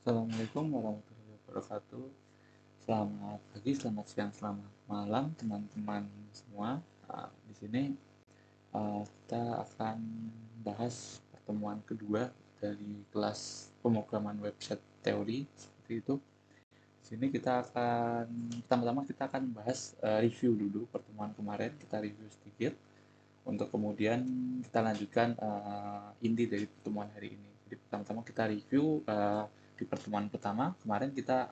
Assalamualaikum warahmatullahi wabarakatuh. Selamat pagi, selamat siang, selamat malam, teman-teman semua. Di sini kita akan bahas pertemuan kedua dari kelas pemrograman website teori seperti itu. Di sini kita akan pertama-tama kita akan bahas review dulu pertemuan kemarin, kita review sedikit untuk kemudian kita lanjutkan inti dari pertemuan hari ini. Jadi pertama-tama kita review di pertemuan pertama kemarin kita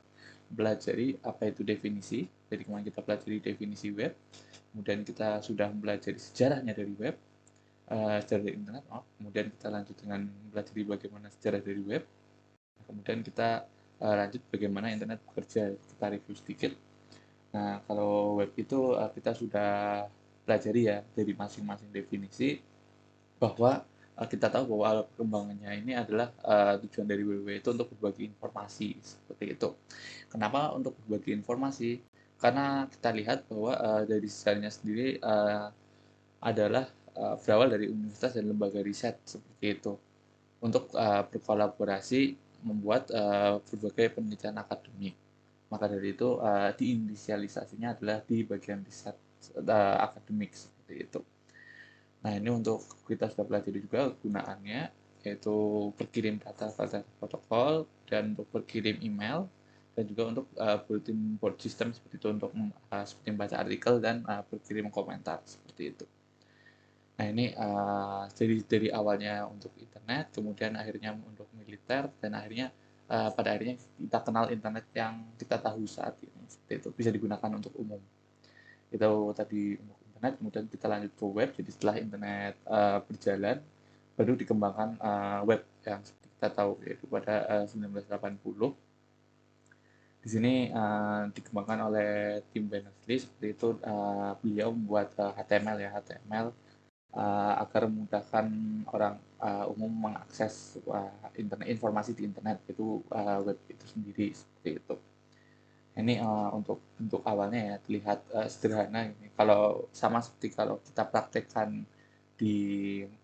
pelajari apa itu definisi. Jadi kemarin kita pelajari definisi web, kemudian kita sudah mempelajari sejarahnya dari web, sejarah dari internet, kemudian kita lanjut dengan mempelajari bagaimana sejarah dari web, kemudian kita lanjut bagaimana internet bekerja, kita review sedikit. Nah, kalau web itu kita sudah pelajari ya dari masing-masing definisi, bahwa kita tahu bahwa alat perkembangannya ini adalah tujuan dari web itu untuk berbagi informasi seperti itu. Kenapa untuk berbagi informasi? Karena kita lihat bahwa dari sejarahnya sendiri adalah berawal dari universitas dan lembaga riset seperti itu untuk berkolaborasi membuat berbagai penelitian akademik. Maka dari itu diinisialisasinya adalah di bagian riset akademik seperti itu. Nah, ini untuk kita sudah pelajari juga gunaannya, yaitu berkirim data pada protokol dan untuk berkirim email dan juga untuk bulletin board system seperti itu untuk seperti membaca artikel dan berkirim komentar seperti itu. Nah, ini jadi dari awalnya untuk internet, kemudian akhirnya untuk militer, dan akhirnya pada akhirnya kita kenal internet yang kita tahu saat ini seperti itu bisa digunakan untuk umum. Itu tadi untuk internet, kemudian kita lanjut ke web. Jadi setelah internet berjalan, baru dikembangkan web yang seperti kita tahu yaitu pada 1980. Di sini dikembangkan oleh tim Berners-Lee seperti itu. Beliau membuat HTML ya, HTML agar memudahkan orang umum mengakses internet, informasi di internet, itu web itu sendiri seperti itu. Ini untuk bentuk awalnya ya terlihat sederhana ini. Kalau sama seperti kalau kita praktekkan di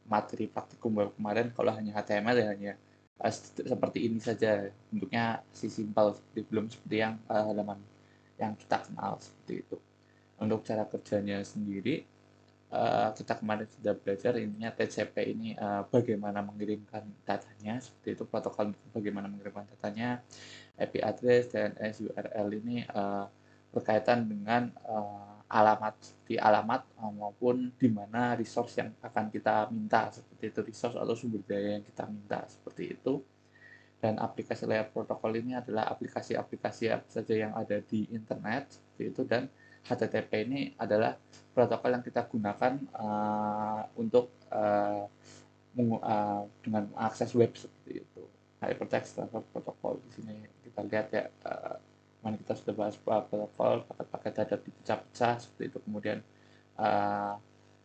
materi praktikum web kemarin, kalau hanya HTML ya hanya seperti ini saja bentuknya, si simpel seperti belum seperti yang halaman yang kita kenal seperti itu. Untuk cara kerjanya sendiri, kita kemarin sudah belajar intinya TCP ini bagaimana mengirimkan datanya, seperti itu protokol bagaimana mengirimkan datanya, IP address, DNS, URL ini berkaitan dengan alamat, di alamat maupun di mana resource yang akan kita minta, seperti itu resource atau sumber daya yang kita minta, seperti itu. Dan aplikasi layer protokol ini adalah aplikasi-aplikasi apa saja yang ada di internet seperti itu, dan HTTP ini adalah protokol yang kita gunakan untuk dengan mengakses web seperti itu. Hypertext Transfer Protocol di sini kita lihat ya, mana kita sudah bahas protokol paket-paket data dipecah-pecah seperti itu, kemudian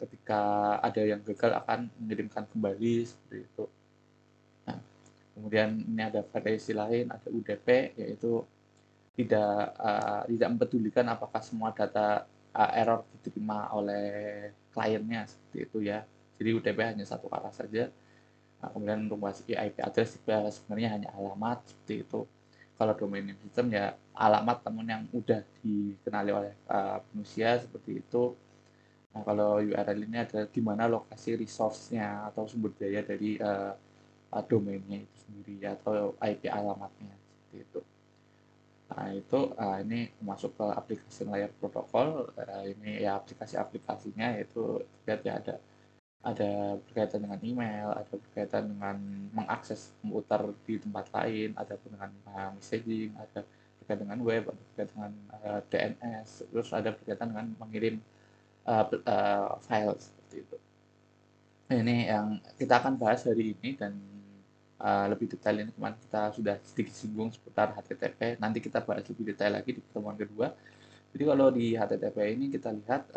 ketika ada yang gagal akan mengirimkan kembali seperti itu. Nah, kemudian ini ada variasi lain, ada UDP, yaitu tidak mempedulikan apakah semua data error diterima oleh kliennya seperti itu ya. Jadi UDP hanya satu arah saja. Nah, kemudian untuk bahas IP address sebenarnya hanya alamat seperti itu. Kalau domain name system ya alamat namun yang udah dikenali oleh manusia seperti itu. Nah, kalau URL ini adalah di mana lokasi resource-nya atau sumber daya dari domainnya itu sendiri atau IP alamatnya seperti itu. Nah, itu ini masuk ke aplikasi layer protokol. Ini ya aplikasi-aplikasinya, yaitu lihat ya ada berkaitan dengan email, ada berkaitan dengan mengakses komputer di tempat lain, ada dengan messaging, ada berkaitan dengan web, ada berkaitan dengan DNS, terus ada berkaitan dengan mengirim file seperti itu. Ini yang kita akan bahas hari ini, dan lebih detail ini kemarin kita sudah sedikit singgung seputar HTTP. Nanti kita bahas lebih detail lagi di pertemuan kedua. Jadi kalau di HTTP ini kita lihat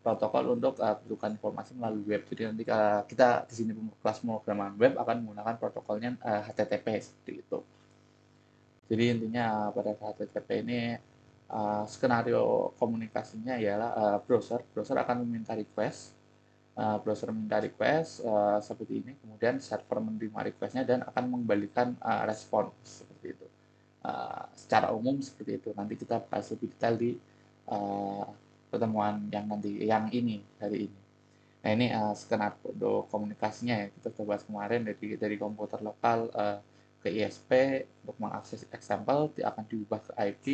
protokol untuk bertukar informasi melalui web. Jadi nanti kita di sini kelas pemrograman web akan menggunakan protokolnya HTTP seperti itu. Jadi intinya pada HTTP ini skenario komunikasinya ialah browser akan meminta request, seperti ini, kemudian server menerima requestnya dan akan mengembalikan respon seperti itu. secara umum seperti itu. Nanti kita bahas lebih detail di uh, pertemuan yang ini hari ini. Nah ini skenario komunikasinya ya, kita coba kemarin dari komputer lokal ke ISP untuk mengakses example akan diubah ke IP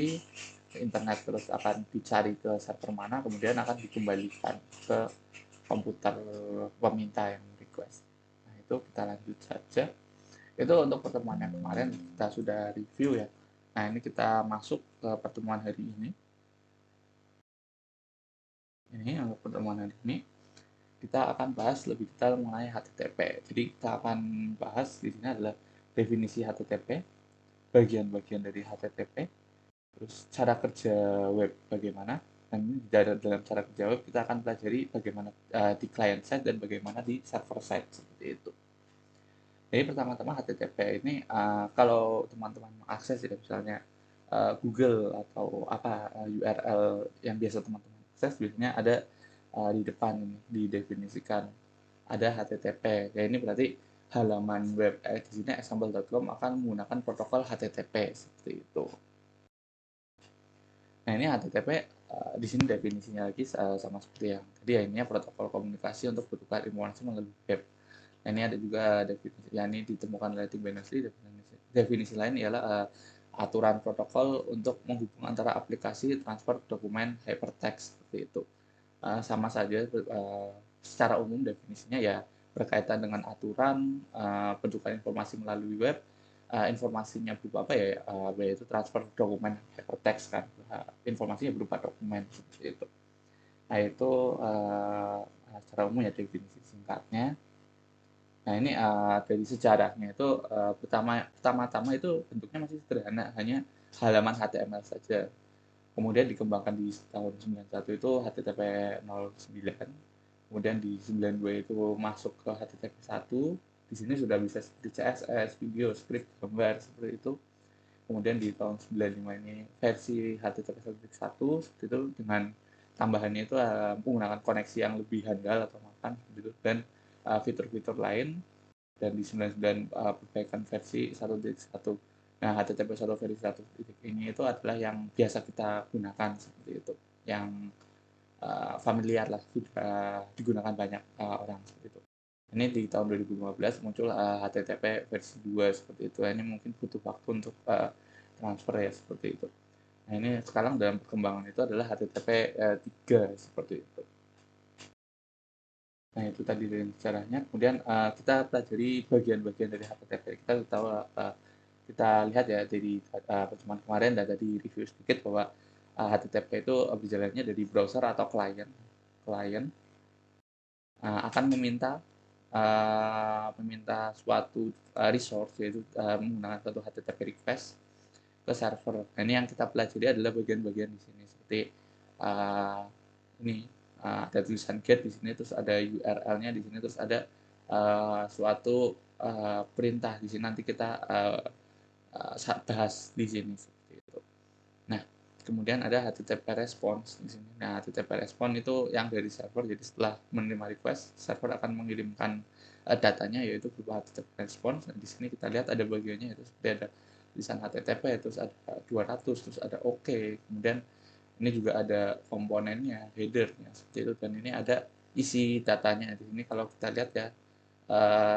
ke internet, terus akan dicari ke server mana, kemudian akan dikembalikan ke komputer peminta yang request. Nah itu kita lanjut saja. Itu untuk pertemuan yang kemarin kita sudah review ya. Nah ini kita masuk ke pertemuan hari ini. Ini untuk pertemuan hari ini kita akan bahas lebih detail mengenai HTTP. Jadi kita akan bahas di sini adalah definisi HTTP, bagian-bagian dari HTTP, terus cara kerja web bagaimana, dan ini dalam cara kerja web kita akan pelajari bagaimana di client side dan bagaimana di server side seperti itu. Jadi pertama-tama HTTP ini kalau teman-teman mengakses ya misalnya Google atau apa URL yang biasa teman-teman akses biasanya ada di depan ini didefinisikan ada HTTP. Ya ini berarti halaman web di sini example.com akan menggunakan protokol HTTP seperti itu. Nah ini HTTP di sini definisinya lagi sama seperti yang tadi ya, ini protokol komunikasi untuk bertukar informasi melalui web. Nah, ini ada juga definisi, ya ini ditemukan oleh tim Berners-Lee. Definisi lain ialah aturan protokol untuk menghubungkan antara aplikasi transfer dokumen hypertext seperti itu. Sama saja secara umum definisinya ya berkaitan dengan aturan pertukaran informasi melalui web. Informasinya berupa apa ya? Yaitu transfer dokumen hypertext kan. Informasinya berupa dokumen seperti itu. Nah itu secara umum ya definisi singkatnya. Nah ini dari sejarahnya itu pertama-tama itu bentuknya masih sederhana, hanya halaman HTML saja. Kemudian dikembangkan di tahun 91 itu HTTP 09, kemudian di 92 itu masuk ke HTTP 1. Di sini sudah bisa seperti CSS, video, script, gambar seperti itu. Kemudian di tahun 95 ini versi HTTP 1.1 seperti itu dengan tambahannya itu menggunakan koneksi yang lebih handal atau mapan gitu dan fitur-fitur lain, dan di 99 perbaikan versi 1.1. Nah, HTTP 1 versi 1 ini itu adalah yang biasa kita gunakan seperti itu, yang familiar lah, sudah digunakan banyak orang seperti itu. Ini di tahun 2015 muncul HTTP versi 2 seperti itu. Ini mungkin butuh waktu untuk transfer ya seperti itu. Nah, ini sekarang dalam perkembangan itu adalah HTTP 3 seperti itu. Nah, itu tadi dari caranya. Kemudian kita pelajari bagian-bagian dari HTTP. Kita tahu kita lihat ya dari pertemuan kemarin dan tadi review sedikit bahwa HTTP itu berjalannya dari browser atau klien. Klien akan meminta suatu resource, yaitu menggunakan suatu HTTP request ke server. Nah, ini yang kita pelajari adalah bagian-bagian di sini seperti ini ada tulisan get di sini, terus ada URL-nya di sini, terus ada suatu perintah di sini, nanti kita bahas di sini seperti itu. Nah, kemudian ada HTTP response di sini. Nah, HTTP response itu yang dari server, jadi setelah menerima request, server akan mengirimkan datanya yaitu berupa HTTP response. Nah, di sini kita lihat ada bagiannya itu seperti ada tulisan HTTP, terus ada 200, terus ada OK, kemudian ini juga ada komponennya, headernya seperti itu, dan ini ada isi datanya di sini. Kalau kita lihat ya,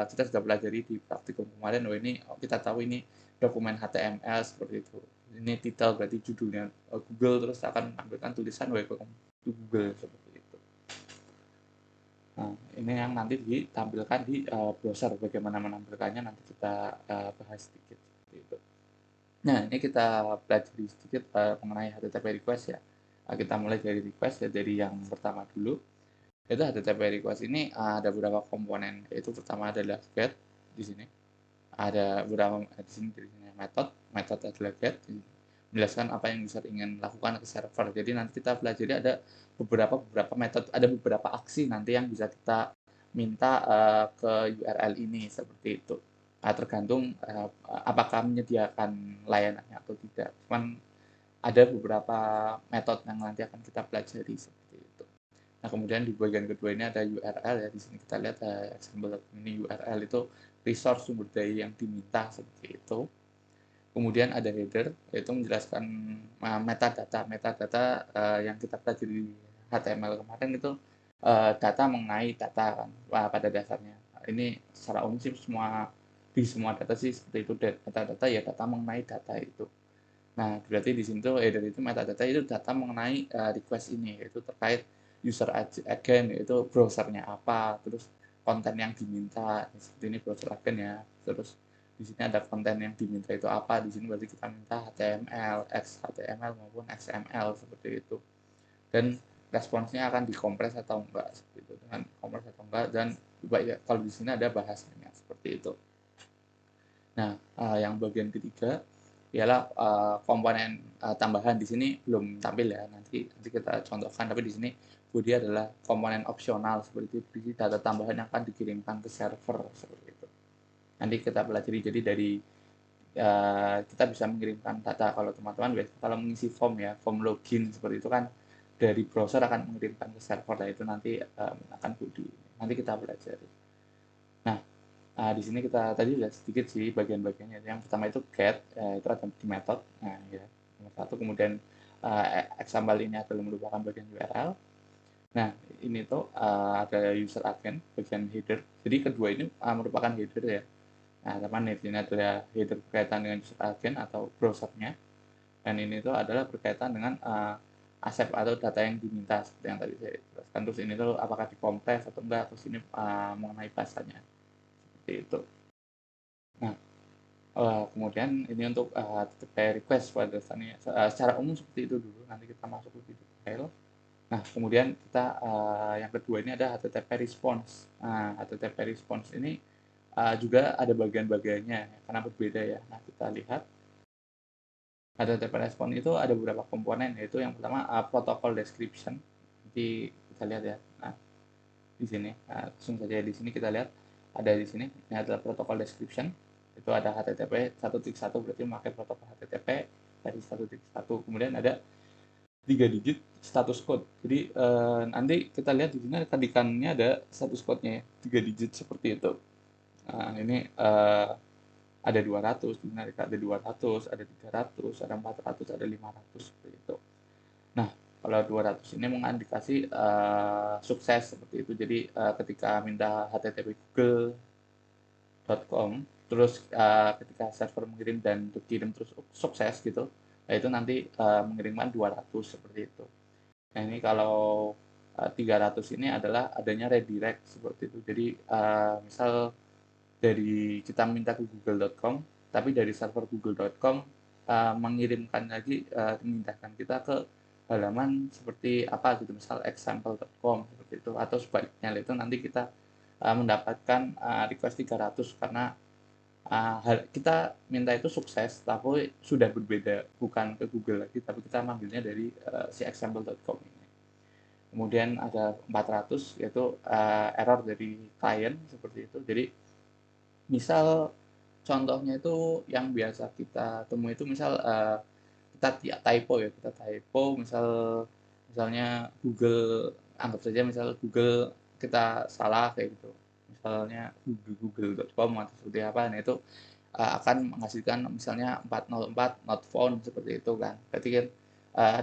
kita sudah pelajari di praktikum kemarin, ini kita tahu ini dokumen HTML seperti itu. Ini title berarti judulnya Google, terus akan menampilkan tulisan welcome to Google seperti itu. Nah, ini yang nanti ditampilkan di browser. Bagaimana menampilkannya nanti kita bahas sedikit seperti itu. Nah, ini kita pelajari sedikit mengenai HTTP request ya. Kita mulai dari request ya, dari yang pertama dulu. Itu HTTP request ini ada beberapa komponen, yaitu pertama adalah get di sini. Ada beberapa di sini method adalah get, menjelaskan apa yang user ingin lakukan ke server. Jadi nanti kita pelajari ada beberapa metode, ada beberapa aksi nanti yang bisa kita minta ke URL ini seperti itu. Tergantung apakah menyediakan layanannya atau tidak. Cuman ada beberapa metode yang nanti akan kita pelajari seperti itu. Nah, kemudian di bagian kedua ini ada URL ya. Di sini kita lihat example ini URL itu resource sumber daya yang diminta seperti itu. Kemudian ada header, yaitu menjelaskan metadata. Metadata yang kita pelajari di HTML kemarin itu data mengenai data kan, pada dasarnya. Ini secara umum sih di semua data sih seperti itu. Metadata ya data mengenai data itu. Nah, berarti di sini tuh header itu metadata itu data mengenai request ini, yaitu terkait user agent, yaitu browsernya apa, terus konten yang diminta, seperti ini browser agent ya. Terus di sini ada konten yang diminta itu apa, di sini berarti kita minta HTML, XHTML maupun XML seperti itu. Dan responsnya akan dikompres atau enggak seperti itu, dengan kompres atau enggak, dan kalau di sini ada bahasanya seperti itu. Nah, yang bagian ketiga ialah komponen tambahan. Di sini belum tampil ya, nanti kita contohkan, tapi di sini body adalah komponen opsional seperti itu, berisi data tambahan yang akan dikirimkan ke server seperti itu. Nanti kita pelajari, jadi dari kita bisa mengirimkan data. Kalau teman-teman kalau mengisi form ya, form login seperti itu kan dari browser akan mengirimkan ke server, nah itu nanti menggunakan body. Nanti kita pelajari. Nah, di sini kita tadi udah sedikit sih bagian-bagiannya. Yang pertama itu get, itu ada di method. Nah, ya, nomor satu. Kemudian example ini adalah merupakan bagian URL. Nah, ini tuh ada user agent, bagian header. Jadi kedua ini merupakan header ya. Nah, teman di sini adalah header berkaitan dengan user agent atau browsernya. Dan ini tuh adalah berkaitan dengan aset atau data yang diminta seperti yang tadi saya jelaskan. Terus ini tuh apakah dikompres atau enggak. Terus ini mengenai bahasanya seperti itu. Nah, kemudian ini untuk HTTP request pada dasarnya. Secara umum seperti itu dulu, nanti kita masuk lebih detail. Nah, kemudian kita yang kedua ini ada HTTP response. Nah, HTTP response ini juga ada bagian-bagiannya karena berbeda ya. Nah, kita lihat HTTP response itu ada beberapa komponen, yaitu yang pertama protocol description. Nanti kita lihat ya. Nah, di sini langsung saja di sini kita lihat ada di sini, ini adalah protokol description. Itu ada HTTP 1.1, berarti memakai protokol HTTP dari 1.1. Kemudian ada 3 digit status code. Jadi nanti kita lihat di sini kedikannya ada status code-nya 3 digit seperti itu. Nah, ini ada 200, di sini ada 200, ada 300, ada 400, ada 500 seperti itu. Nah, kalau 200 ini mengindikasi sukses seperti itu. Jadi ketika minta HTTP google.com, terus ketika server mengirim dan dikirim terus sukses gitu, nah itu nanti mengirimkan 200 seperti itu. Nah, ini kalau 300 ini adalah adanya redirect seperti itu. Jadi misal dari kita minta ke google.com, tapi dari server google.com mengirimkan lagi, memindahkan kita ke halaman seperti apa gitu, misal example.com seperti itu, atau sebaliknya. Itu nanti kita mendapatkan request 300 karena kita minta itu sukses, tapi sudah berbeda, bukan ke Google lagi, tapi kita manggilnya dari si example.com ini. Kemudian ada 400, yaitu error dari klien seperti itu. Jadi misal contohnya itu yang biasa kita temui itu misal kita typo misalnya Google, anggap saja misal Google kita salah kayak gitu, misalnya google.com atau seperti apa, nah itu akan menghasilkan misalnya 404 not found seperti itu kan, berarti kan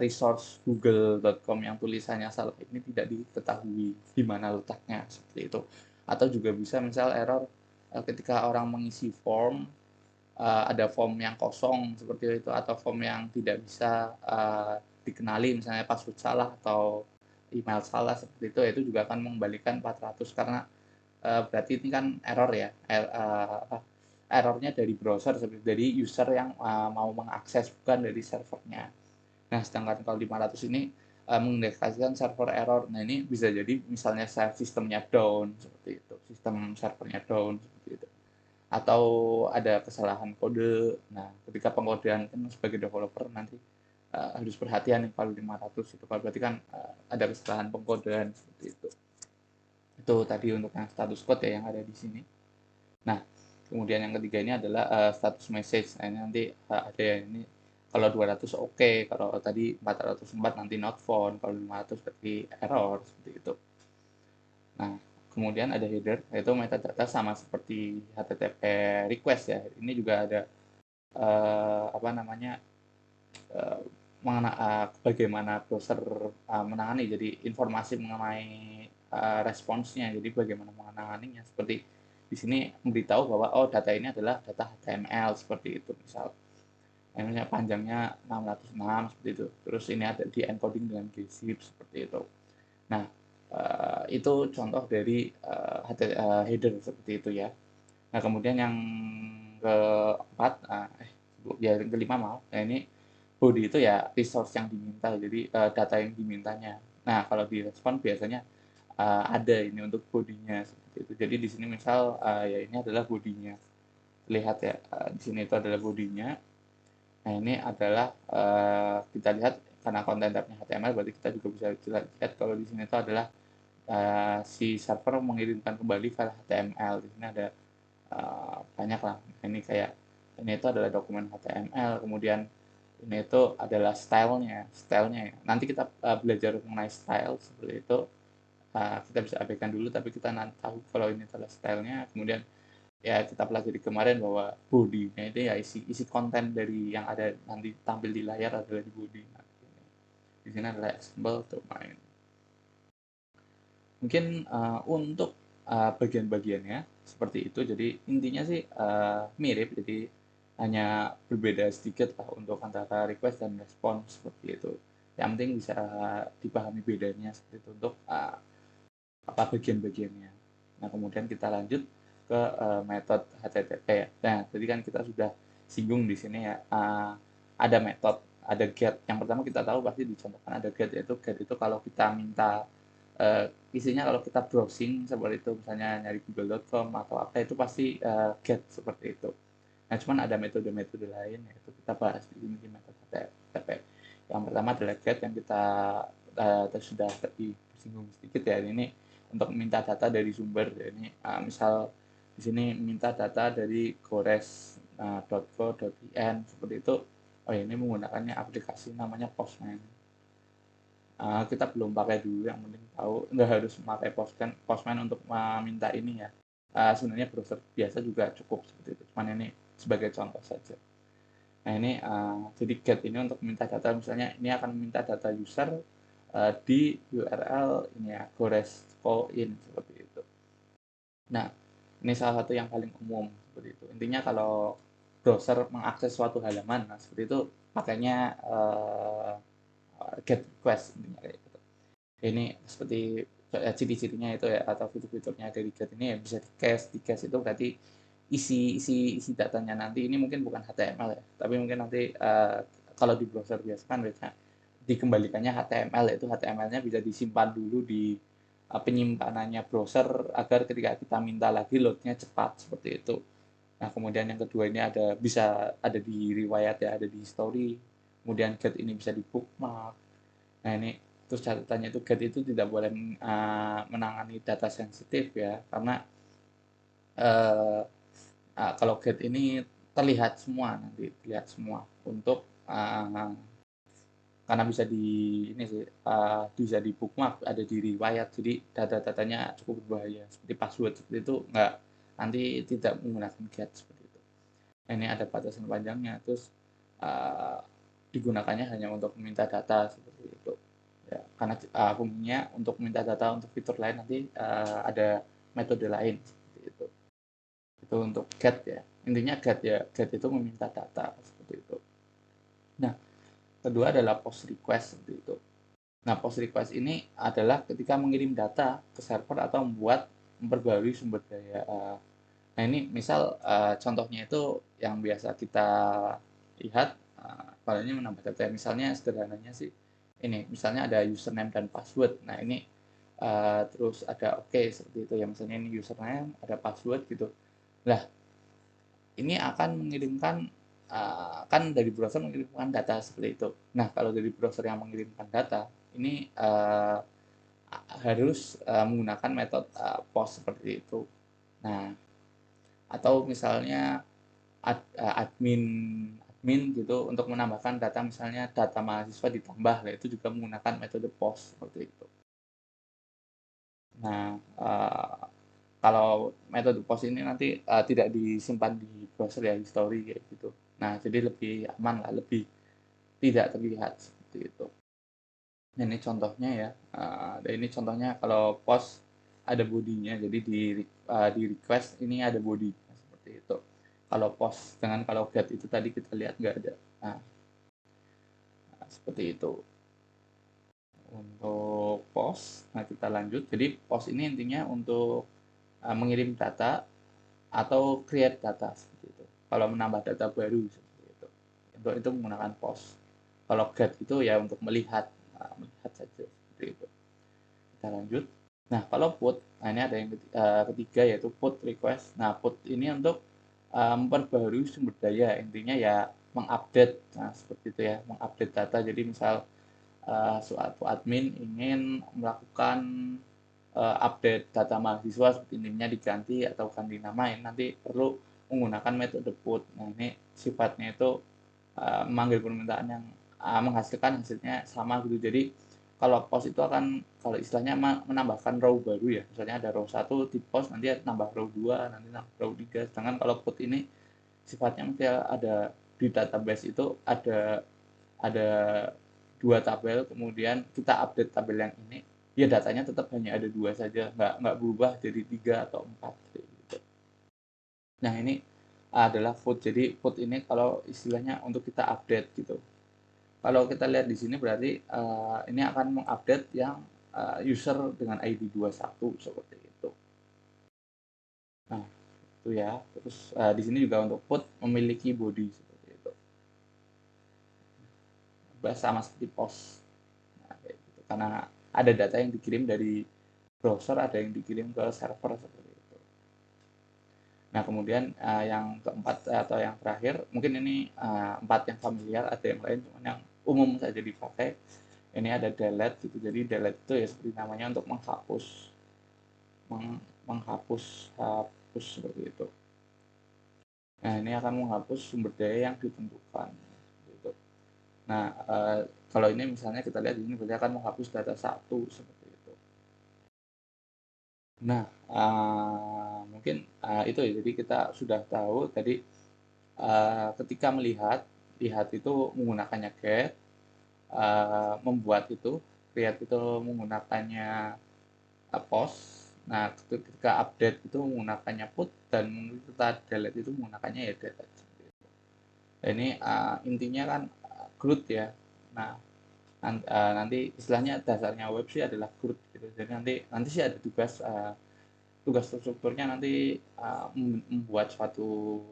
resource google.com yang tulisannya salah ini tidak diketahui di mana letaknya seperti itu. Atau juga bisa misal error ketika orang mengisi form, ada form yang kosong seperti itu, atau form yang tidak bisa dikenali, misalnya password salah atau email salah seperti itu juga akan mengembalikan 400 karena berarti ini kan error ya, errornya dari browser, dari user yang mau mengakses, bukan dari servernya. Nah, sedangkan kalau 500 ini mengindikasikan server error. Nah, ini bisa jadi misalnya sistemnya down seperti itu, sistem servernya down seperti itu, atau ada kesalahan kode. Nah, ketika pengkodean kan sebagai developer nanti harus perhatian nih kalau 500 itu, kalau berarti kan ada kesalahan pengkodean seperti itu. Itu tadi untuk yang status code ya yang ada di sini. Nah, kemudian yang ketiga ini adalah status message. Nah, ini nanti ada ya, ini kalau 200 oke, kalau tadi 404 nanti not found, kalau 500 berarti error seperti itu. Nah, kemudian ada header, yaitu metadata sama seperti HTTP request ya. Ini juga ada apa namanya, eee, bagaimana browser, menangani, jadi informasi mengenai, responsnya, jadi bagaimana menanganinya, seperti di sini memberitahu bahwa, oh data ini adalah data HTML, seperti itu misal. Ini panjangnya 606 seperti itu, terus ini ada di-encoding dengan gzip, seperti itu. Nah, itu contoh dari, header seperti itu ya. Nah, kemudian yang keempat, ya yang kelima maaf, nah ini body itu ya resource yang diminta, jadi, data yang dimintanya. Nah, kalau di respon biasanya, ada ini untuk bodinya seperti itu. Jadi di sini misal, ya ini adalah bodinya. Lihat ya, di sini itu adalah bodinya. Nah, ini adalah, kita lihat karena konten type-nya HTML, berarti kita juga bisa lihat kalau di sini itu adalah, si server mengirimkan kembali file HTML. Di sini ada, banyak lah. Ini kayak ini itu adalah dokumen HTML, kemudian ini itu adalah stylenya ya. Nanti kita, belajar mengenai style seperti itu, kita bisa abaikan dulu, tapi kita nanti tahu kalau ini adalah stylenya, kemudian ya kita pelajari kemarin bahwa body-nya itu ya isi konten dari yang ada nanti tampil di layar adalah di body. Nah, di sini adalah example domain. Mungkin untuk bagian-bagiannya seperti itu. Jadi intinya sih mirip, jadi hanya berbeda sedikit lah untuk antara request dan respon seperti itu. Yang penting bisa dipahami bedanya seperti itu untuk apa bagian-bagiannya. Nah, kemudian kita lanjut ke metode HTTP ya. Nah, tadi kan kita sudah singgung di sini ya, ada metode, ada get. Yang pertama kita tahu pasti dicontohkan ada get, yaitu get itu kalau kita minta isinya, kalau kita browsing seperti itu, misalnya nyari google.com atau apa, itu pasti get seperti itu. Nah, cuman ada metode-metode lain, yaitu kita bahas di sini di metode HTTP. Yang pertama adalah get, yang kita sudah tadi singgung sedikit ya. Ini untuk minta data dari sumber. Ini misal di sini minta data dari gores.co.in seperti itu. Oh ya, ini menggunakannya aplikasi namanya Postman. Kita belum pakai dulu, yang penting tahu nggak harus memakai Postman untuk meminta ini ya. Sebenarnya browser biasa juga cukup seperti itu. Cuman ini sebagai contoh saja. Nah, ini jadi get ini untuk minta data, misalnya ini akan meminta data user di URL ini ya, gores.co.in seperti itu. Nah, ini salah satu yang paling umum seperti itu. Intinya kalau browser mengakses suatu halaman, nah seperti itu pakainya get request intinya kayak gitu. Ini seperti ciri-cirinya itu ya, atau fitur-fiturnya dari get ini ya, bisa di cache itu berarti isi datanya nanti ini mungkin bukan HTML ya, tapi mungkin nanti kalau di browser biasa kan biasanya dikembalikannya HTML, yaitu HTML-nya bisa disimpan dulu di penyimpanannya browser agar ketika kita minta lagi loadnya cepat seperti itu. Nah, kemudian yang kedua ini bisa ada di riwayat ya, ada di history. Kemudian get ini bisa di bookmark. Nah, ini terus catatannya itu get itu tidak boleh menangani data sensitif ya, karena uh, kalau get ini terlihat semua, nanti terlihat semua untuk karena bisa di ini sih, bisa di bookmark, ada di riwayat, jadi data-datanya cukup berbahaya seperti password seperti itu, nggak, nanti tidak menggunakan get seperti itu. Nah, ini ada batasan panjangnya, terus digunakannya hanya untuk meminta data seperti itu ya, karena fungsinya untuk meminta data untuk fitur lain nanti ada metode lain seperti itu untuk get ya, intinya get ya, get itu meminta data seperti itu. Nah, kedua adalah post request seperti itu. Nah, post request ini adalah ketika mengirim data ke server atau memperbarui sumber daya. Nah, ini misal contohnya itu yang biasa kita lihat, palingnya menambah data. Misalnya sederhananya sih ini, misalnya ada username dan password. Nah, ini terus ada oke seperti itu ya, misalnya ini username, ada password gitu. Nah, ini akan mengirimkan kan dari browser mengirimkan data seperti itu. Nah, kalau dari browser yang mengirimkan data ini harus menggunakan metode post seperti itu. Nah, atau misalnya admin admin gitu untuk menambahkan data, misalnya data mahasiswa ditambah, nah itu juga menggunakan metode post seperti itu. Nah, kalau metode post ini nanti tidak disimpan di browser ya, history kayak gitu. Nah, jadi lebih aman lah, lebih tidak terlihat seperti itu. Nah, ini contohnya ya. Dan ini contohnya kalau post ada bodinya, jadi di request ini ada body seperti itu. Kalau post dengan kalau get itu tadi kita lihat nggak ada. Nah, seperti itu untuk post. Nah, kita lanjut. Jadi post ini intinya untuk mengirim data atau create data seperti itu. Kalau menambah data baru seperti itu. Untuk itu menggunakan post. Kalau get itu ya untuk melihat, melihat saja seperti itu. Kita lanjut. Nah, kalau put, nah ini ada yang ketiga yaitu put request. Nah, put ini untuk memperbarui sumber daya, intinya ya mengupdate. Nah, seperti itu ya, mengupdate data. Jadi misal suatu admin ingin melakukan update data mahasiswa seperti NIM-nya diganti atau ganti nama, ini nanti perlu menggunakan metode put. Nah, ini sifatnya itu memanggil permintaan yang menghasilkan hasilnya sama gitu. Jadi kalau post itu akan, kalau istilahnya menambahkan row baru ya. Misalnya ada row 1 di post, nanti nambah row 2, nanti nambah row 3. Sedangkan kalau put ini sifatnya mesti ada di database itu ada 2 tabel, kemudian kita update tabel yang ini, ya datanya tetap hanya ada 2 saja, nggak berubah jadi 3 atau 4 gitu. Nah, ini adalah put. Jadi put ini kalau istilahnya untuk kita update gitu. Kalau kita lihat di sini berarti ini akan mengupdate yang user dengan ID 21 seperti itu. Nah, itu ya. Terus di sini juga untuk put memiliki body seperti itu. Sama seperti post. Nah, kayak gitu. Karena ada data yang dikirim dari browser, ada yang dikirim ke server seperti itu. Nah, kemudian yang keempat atau yang terakhir, mungkin ini 4 yang familiar, ada yang lain cuman yang umum saja dipakai. Ini ada delete gitu. Jadi delete itu ya seperti namanya untuk menghapus, hapus seperti itu. Nah, ini akan menghapus sumber daya yang ditentukan. Gitu. Nah, kalau ini misalnya kita lihat ini berarti akan menghapus data 1 seperti itu. Nah, mungkin itu ya. Jadi kita sudah tahu tadi ketika lihat itu menggunakannya get, membuat itu create itu menggunakannya post. Nah, ketika update itu menggunakannya put, dan kita delete itu menggunakannya ya delete. Nah, ini intinya kan CRUD ya. Nah, nanti istilahnya dasarnya web sih adalah CRUD gitu. Jadi nanti sih ada tugas strukturnya nanti membuat suatu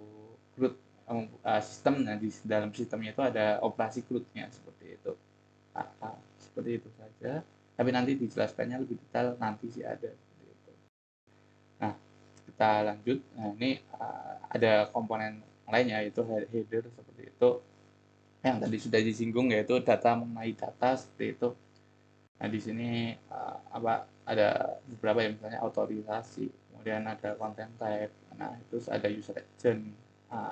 CRUD sistem. Nah, di dalam sistemnya itu ada operasi CRUD-nya seperti itu. Seperti itu saja. Tapi nanti dijelaskannya lebih detail nanti sih ada seperti itu. Nah, kita lanjut. Nah, ini ada komponen lainnya yaitu header seperti itu. Yang tadi sudah disinggung yaitu data mengenai data seperti itu. Nah, di sini ada beberapa ya, misalnya otorisasi, kemudian ada content type, nah itu ada user agent,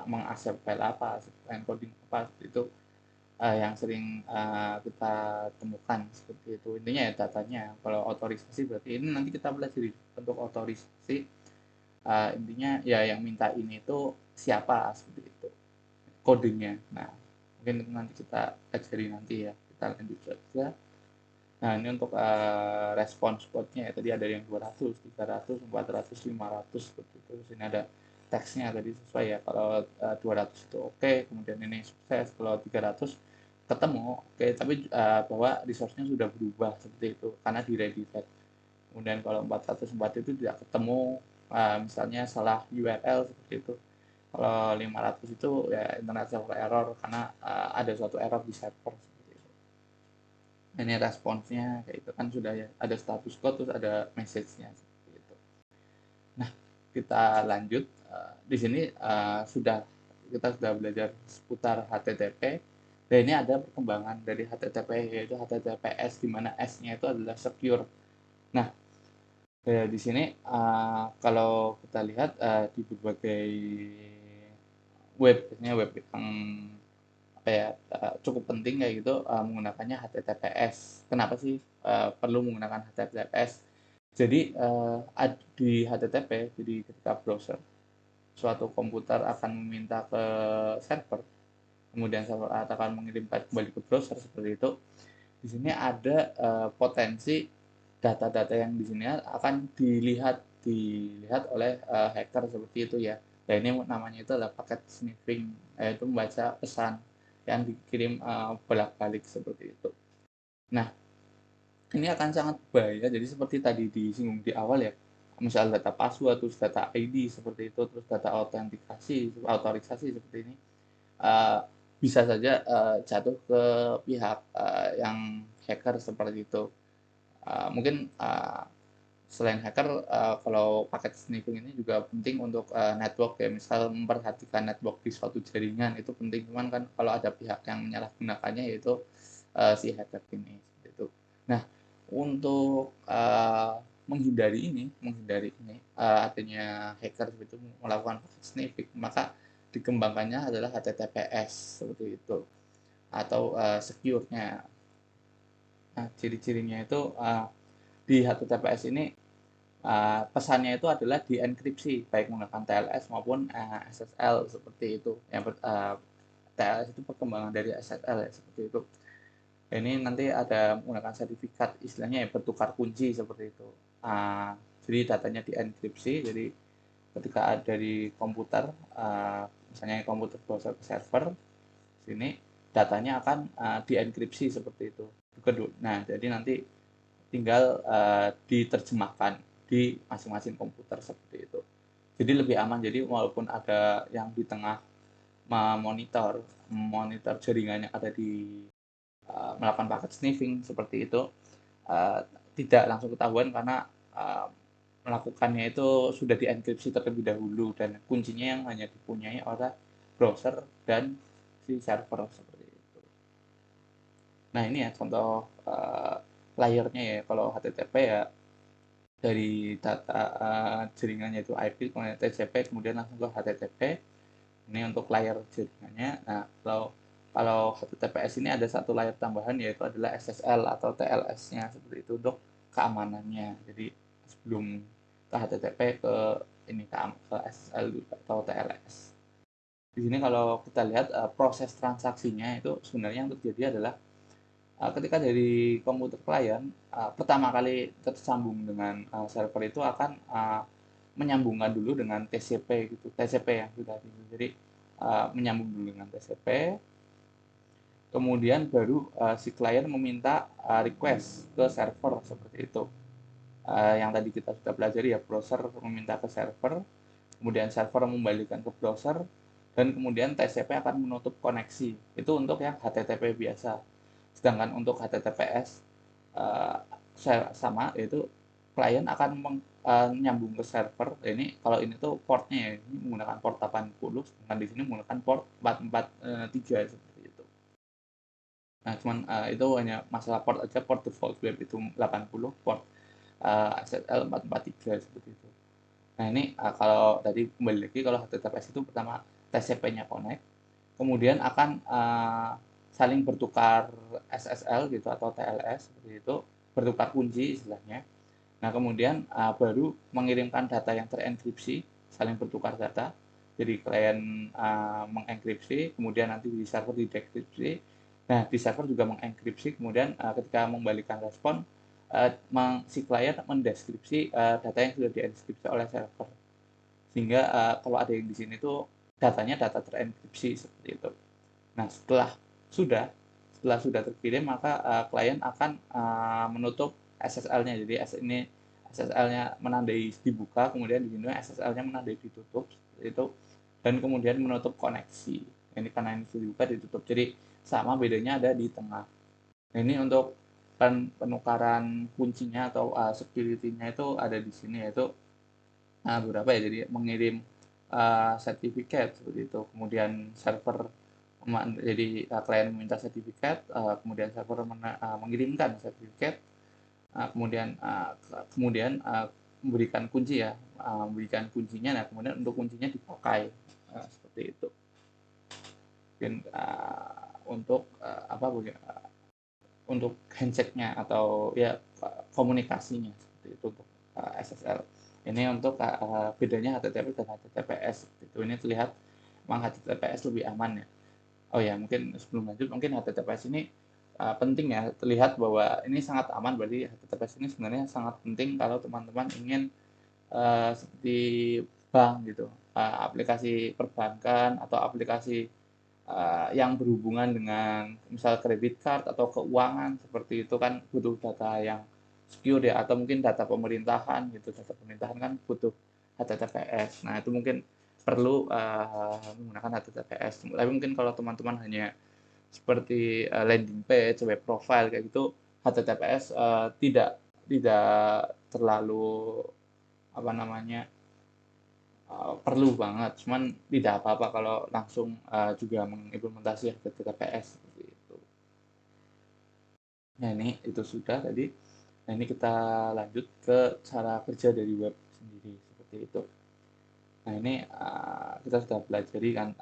mengaccept file apa, encoding apa, seperti itu yang sering kita temukan seperti itu. Intinya ya datanya. Kalau otorisasi berarti ini nanti kita pelajari bentuk otorisasi. Intinya ya yang minta ini itu siapa seperti itu, kodenya. Nah, mungkin nanti kita pelajari nanti ya. Kita lanjut saja. Nah, ini untuk respons code-nya ya, tadi ada yang 200, 300, 400, 500 seperti itu. Terus ini ada teksnya tadi sesuai ya. Kalau 200 itu oke, kemudian ini sukses. Kalau 300 ketemu, oke, tapi bahwa resource-nya sudah berubah seperti itu karena di redirect. Kemudian kalau 404 itu tidak ketemu, misalnya salah URL seperti itu. Kalau 500 itu ya internet server error karena ada suatu error di server. Ini responsnya kayak itu kan sudah ya, ada status code terus ada message-nya seperti itu. Nah, kita lanjut. Di sini kita sudah belajar seputar HTTP. Dan ini ada perkembangan dari HTTP yaitu HTTPS, di mana S-nya itu adalah secure. Nah, di sini kalau kita lihat di berbagai web, biasanya web yang cukup penting kayak gitu menggunakannya HTTPS. Kenapa sih perlu menggunakan HTTPS? Jadi di HTTP, jadi ketika browser suatu komputer akan meminta ke server, kemudian server akan mengirimkan kembali ke browser seperti itu. Di sini ada potensi data-data yang di sini akan dilihat oleh hacker seperti itu ya. Dan ini namanya itu adalah paket sniffing, yaitu membaca pesan yang dikirim bolak-balik seperti itu. Nah, ini akan sangat bahaya. Jadi seperti tadi disinggung di awal ya, misal data password, terus data ID seperti itu, terus data autorisasi seperti ini, uh, bisa saja jatuh ke pihak yang hacker seperti itu. Mungkin selain hacker, kalau paket sniffing ini juga penting untuk network ya, misal memperhatikan network di suatu jaringan itu penting. Cuman kan kalau ada pihak yang menyalahgunakannya yaitu si hacker ini, seperti itu. Nah, untuk menghindari ini, artinya hacker itu melakukan paket sniffing, maka dikembangkannya adalah HTTPS seperti itu atau secure-nya. Nah, ciri-cirinya itu di HTTPS ini pesannya itu adalah dienkripsi baik menggunakan TLS maupun SSL seperti itu. TLS itu perkembangan dari SSL ya seperti itu. Ini nanti ada menggunakan sertifikat istilahnya ya bertukar kunci seperti itu. Jadi datanya dienkripsi. Jadi ketika ada di komputer, misalnya komputer browser ke server, sini datanya akan dienkripsi seperti itu. Nah, jadi nanti tinggal diterjemahkan di masing-masing komputer seperti itu. Jadi lebih aman. Jadi walaupun ada yang di tengah monitor jaringan yang ada di melakukan paket sniffing seperti itu, tidak langsung ketahuan karena melakukannya itu sudah dienkripsi terlebih dahulu dan kuncinya yang hanya dipunyai oleh browser dan si server seperti itu. Nah, ini ya contoh layernya ya. Kalau HTTP ya dari data jaringannya itu IP, kemudian TCP, kemudian langsung ke HTTP. Ini untuk layer jaringannya. Nah, kalau HTTPS ini ada satu layer tambahan yaitu adalah SSL atau TLS-nya seperti itu untuk keamanannya. Jadi sebelum ke HTTP ke ke SSL atau TLS. Di sini kalau kita lihat proses transaksinya itu sebenarnya yang terjadi adalah ketika dari komputer klien pertama kali tersambung dengan server itu akan menyambungkan dulu dengan TCP gitu, TCP yang sudah itu. Jadi menyambung dulu dengan TCP, kemudian baru si klien meminta request ke server seperti itu. Yang tadi kita sudah pelajari ya, browser meminta ke server, kemudian server membalikan ke browser, dan kemudian TCP akan menutup koneksi. Itu untuk yang HTTP biasa. Sedangkan untuk HTTPS sama, yaitu klien akan nyambung ke server. Ini kalau ini tuh portnya ya, ini menggunakan port 80, sedangkan di sini menggunakan port 443 seperti itu. Nah, cuman itu hanya masalah port aja, port default web itu 80, port SSL 443 seperti itu. Nah, ini kalau tadi kembali lagi, kalau HTTPS itu pertama TCP-nya connect, kemudian akan saling bertukar SSL gitu atau TLS seperti itu, bertukar kunci istilahnya. Nah, kemudian baru mengirimkan data yang terenkripsi, saling bertukar data. Jadi klien mengenkripsi, kemudian nanti di server didekripsi. Nah, di server juga mengenkripsi, kemudian ketika membalikan respon, si klien mendeskripsi data yang sudah dienkripsi oleh server. Sehingga kalau ada yang di sini tuh datanya data terenkripsi seperti itu. Nah, setelah sudah terkirim, maka klien akan menutup SSL-nya. Jadi ini SSL-nya menandai dibuka, kemudian di sini SSL-nya menandai ditutup seperti itu, dan kemudian menutup koneksi. Ini karena ini dibuka ditutup. Jadi sama, bedanya ada di tengah. Nah, ini untuk penukaran kuncinya atau security-nya itu ada di sini, yaitu beberapa ya. Jadi mengirim sertifikat seperti itu, kemudian server jadi klien meminta sertifikat, kemudian server mengirimkan sertifikat, kemudian memberikan kunci ya, memberikan kuncinya. Nah, kemudian untuk kuncinya dipakai seperti itu. Dan untuk untuk handshake-nya atau ya komunikasinya seperti itu untuk SSL. Ini untuk bedanya HTTP dan HTTPS. Itu ini terlihat memang HTTPS lebih aman ya. Oh ya, mungkin sebelum lanjut, mungkin HTTPS ini penting ya, terlihat bahwa ini sangat aman, berarti HTTPS ini sebenarnya sangat penting kalau teman-teman ingin seperti bank gitu, aplikasi perbankan atau aplikasi yang berhubungan dengan misal kredit card atau keuangan seperti itu kan butuh data yang secure ya, atau mungkin data pemerintahan gitu, data pemerintahan kan butuh HTTPS. Nah itu mungkin perlu menggunakan HTTPS. Tapi mungkin kalau teman-teman hanya seperti landing page, web profile kayak gitu, HTTPS tidak terlalu apa namanya perlu banget, cuman tidak apa-apa kalau langsung juga mengimplementasi HTTPS seperti itu. Nah ini itu sudah tadi. Nah ini kita lanjut ke cara kerja dari web sendiri seperti itu. Nah ini kita sudah pelajari kan,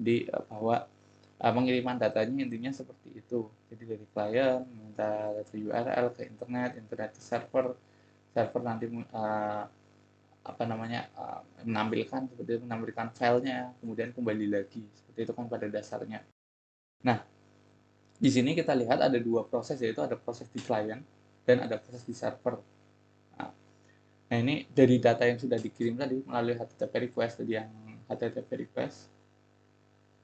jadi bahwa pengiriman datanya intinya seperti itu. Jadi dari klien minta data URL ke internet, internet ke server, server nanti apa namanya menampilkan seperti itu, menampilkan filenya, kemudian kembali lagi seperti itu kan pada dasarnya. Nah di sini kita lihat ada dua proses, yaitu ada proses di klien dan ada proses di server. Nah ini dari data yang sudah dikirim tadi melalui HTTP request tadi, yang HTTP request,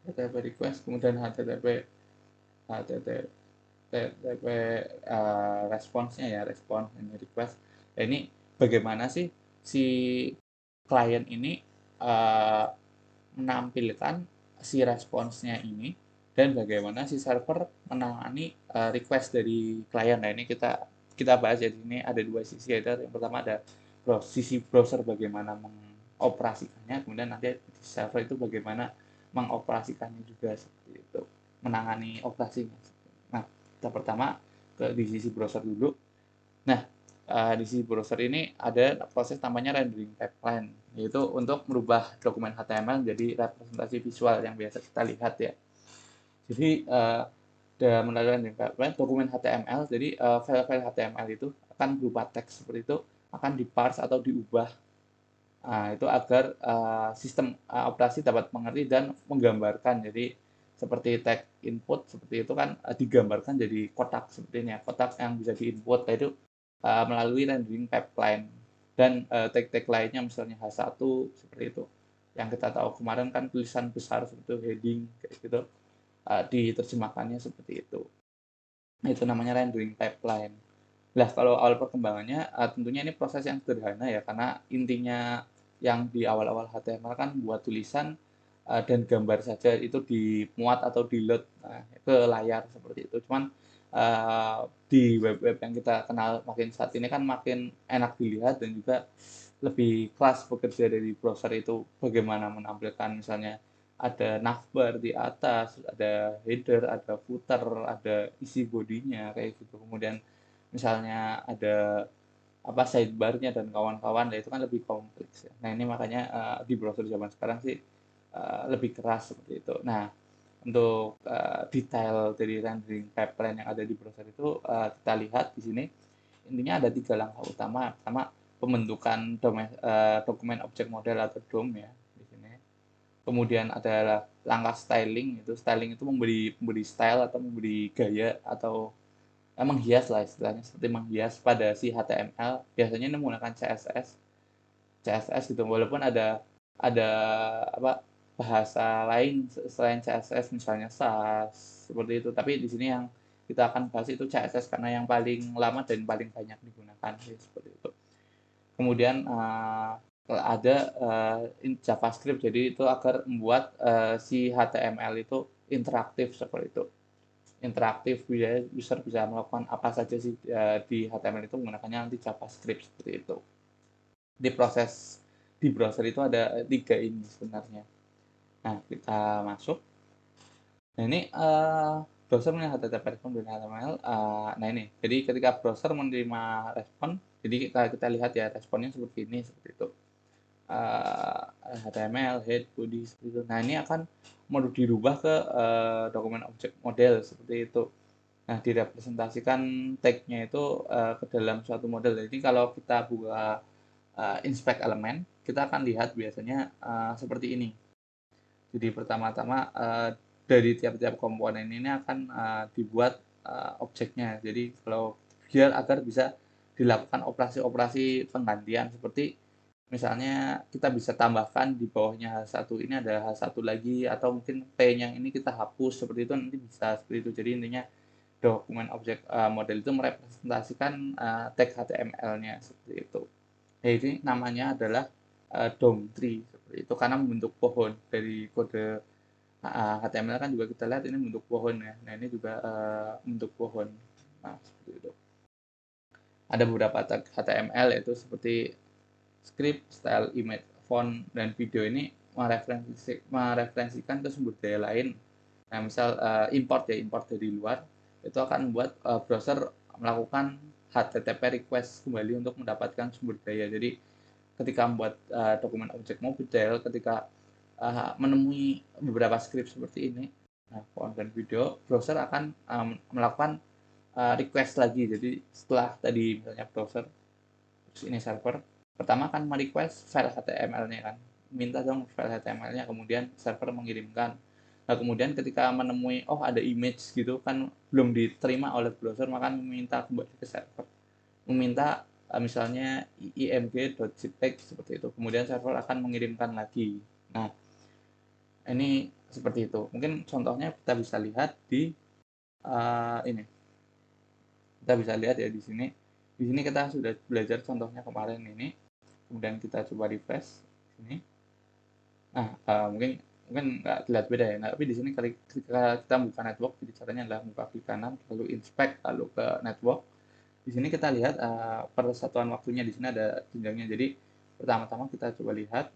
HTTP request, kemudian HTTP responsnya ya, respon ini request. Nah ini bagaimana sih si klien ini uh, menampilkan si responsnya ini, dan bagaimana si server menangani request dari klien. Nah ini kita bahas ya. Di sini ada dua sisi, yaitu yang pertama ada sisi browser bagaimana mengoperasikannya, kemudian nanti di server itu bagaimana mengoperasikannya juga seperti itu, menangani operasinya. Nah kita pertama di sisi browser dulu. Nah di sisi browser ini ada proses namanya rendering pipeline, yaitu untuk merubah dokumen HTML menjadi representasi visual yang biasa kita lihat ya. Jadi melalui rendering pipeline, dokumen HTML, jadi file-file HTML itu akan berupa teks seperti itu, akan diparse atau diubah. Nah, itu agar sistem operasi dapat mengerti dan menggambarkan. Jadi seperti tag input seperti itu kan digambarkan jadi kotak seperti ini ya, kotak yang bisa diinput. Nah, itu melalui rendering pipeline. Dan tag-tag lainnya misalnya H1 seperti itu. Yang kita tahu kemarin kan tulisan besar seperti itu, heading kayak gitu, diterjemahkannya seperti itu. Nah, itu namanya rendering pipeline. Nah, kalau awal perkembangannya tentunya ini proses yang sederhana ya, karena intinya yang di awal-awal HTML kan buat tulisan dan gambar saja, itu dimuat atau di-load ke layar seperti itu. Cuman di web-web yang kita kenal makin saat ini kan makin enak dilihat dan juga lebih kelas bekerja dari browser itu, bagaimana menampilkan misalnya ada navbar di atas, ada header, ada footer, ada isi bodinya kayak gitu. Kemudian misalnya ada apa sidebarnya dan kawan-kawan, itu kan lebih kompleks ya. Nah ini makanya di browser zaman sekarang sih lebih keras seperti itu. Nah untuk detail dari rendering pipeline yang ada di browser itu kita lihat di sini. Intinya ada 3 langkah utama. Pertama, pembentukan dokumen objek model atau DOM ya di sini. Kemudian ada langkah styling. Styling itu memberi style atau memberi gaya atau menghias lah istilahnya, seperti menghias pada si HTML. Biasanya ini menggunakan CSS gitu, walaupun ada apa bahasa lain selain CSS, misalnya SAS seperti itu. Tapi di sini yang kita akan bahas itu CSS karena yang paling lama dan paling banyak digunakan seperti itu. Kemudian ada JavaScript, jadi itu agar membuat si HTML itu interaktif seperti itu. Interaktif, user bisa melakukan apa saja sih di HTML itu menggunakannya nanti JavaScript seperti itu. Di proses di browser itu ada 3 ini sebenarnya. Nah kita masuk. Nah ini browser menerima HTTP respon dari HTML. Nah ini, jadi ketika browser menerima respon, jadi kita lihat ya responnya seperti ini, seperti itu. HTML, head, body, seperti itu. Nah ini akan mau dirubah ke dokumen objek model seperti itu. Nah direpresentasikan tag-nya itu ke dalam suatu model. Jadi kalau kita buka inspect elemen, kita akan lihat biasanya seperti ini. Jadi pertama-tama dari tiap-tiap komponen ini akan dibuat objeknya. Jadi kalau biar agar bisa dilakukan operasi-operasi penggantian seperti misalnya kita bisa tambahkan di bawahnya H1 ini ada H1 lagi atau mungkin P-nya ini kita hapus seperti itu nanti bisa seperti itu. Jadi intinya dokumen objek model itu merepresentasikan tag HTML-nya seperti itu. Nah, ini namanya adalah DOM tree seperti itu karena membentuk pohon dari kode HTML kan juga kita lihat ini bentuk pohon ya. Nah, ini juga bentuk pohon. Nah, seperti itu. Ada beberapa tag HTML yaitu seperti script, style, image, font, dan video ini mereferensikan ke sumber daya lain. Nah, misal import dari luar, itu akan membuat browser melakukan HTTP request kembali untuk mendapatkan sumber daya. Jadi, ketika membuat dokumen objek model, ketika menemui beberapa script seperti ini, nah, font dan video, browser akan melakukan request lagi. Jadi, setelah tadi misalnya browser, terus ini server, pertama kan merequest file HTML-nya kan, minta dong file HTML-nya, kemudian server mengirimkan. Nah, kemudian ketika menemui oh ada image gitu kan belum diterima oleh browser, maka meminta kembali ke server, meminta misalnya img.jpg seperti itu, kemudian server akan mengirimkan lagi. Nah, ini seperti itu. Mungkin contohnya kita bisa lihat di ini. Kita bisa lihat ya di sini. Di sini kita sudah belajar contohnya kemarin ini. Kemudian kita coba refresh sini. Nah, mungkin nggak terlihat beda ya. Nah, tapi di sini ketika kita buka network, jadi caranya adalah buka klik kanan, lalu inspect, lalu ke network. Di sini kita lihat persatuan waktunya di sini ada jenjangnya. Jadi pertama-tama kita coba lihat.